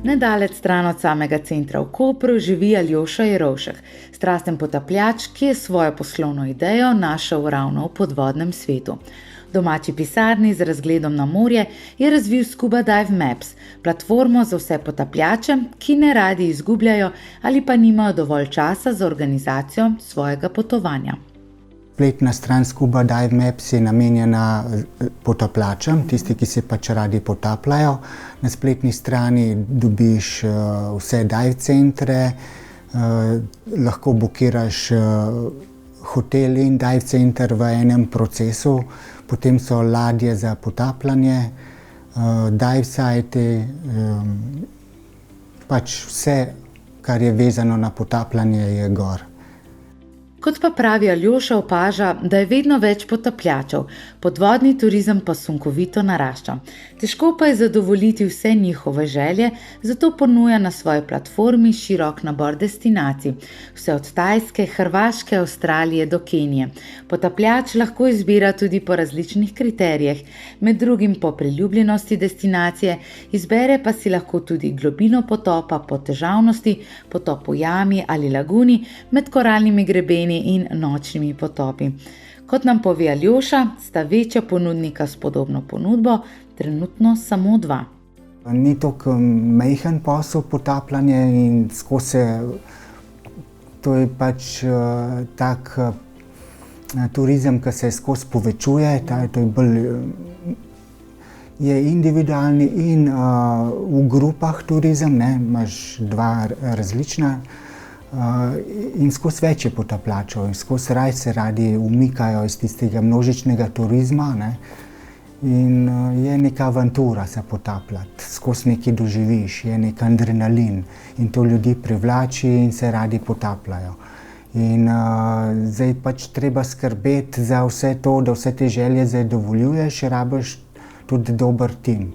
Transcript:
Nedaleč stran od samega centra v Kopru živi Aljoša Jerovšek, strasten potapljač, ki je svojo poslovno idejo našel ravno v podvodnem svetu. V domači pisarni z razgledom na morje je razvil Scuba Dive Maps, platformo za vse potapljače, ki ne radi izgubljajo ali pa nimajo dovolj časa za organizacijo svojega potovanja. Spletna stran Scuba Dive Maps je namenjena potapljačem, tisti, ki se pač radi potapljajo. Na spletni strani dobiš vse dive centre, lahko bukiraš hotel in dive center v enem procesu, potem so ladje za potapljanje, dive sajti, pač vse, kar je vezano na potapljanje, je gor. Kot pa pravi Aljoša, opaža, da je vedno več potapljačev, podvodni turizem pa sunkovito narašča. Težko pa je zadovoljiti vse njihove želje, zato ponuja na svoji platformi širok nabor destinacij, vse od Tajske, Hrvaške, Avstralije do Kenije. Potapljač lahko izbira tudi po različnih kriterijih, med drugim po priljubljenosti destinacije, izbere pa si lahko tudi globino potopa po težavnosti, potop v jami ali laguni, med koralnimi grebeni in nočnimi potopi. Kot nam pove Aljoša, sta večja ponudnika s podobno ponudbo, trenutno samo 2. Ni tako majhen posel potapljanje in skozi to je pač tak turizem, ki se skozi povečuje, to je bolj je individualni in v grupah turizem, imaš 2 različna. In skozi več je potapljačev in skozi raj se radi umikajo iz tistega množičnega turizma, in je neka avantura se potapljati, skozi nekaj doživiš, je nek adrenalin in to ljudi privlači in se radi potapljajo. In zdaj pač treba skrbeti za vse to, da vse te želje zadovoljuješ, rabiš tudi dober tim.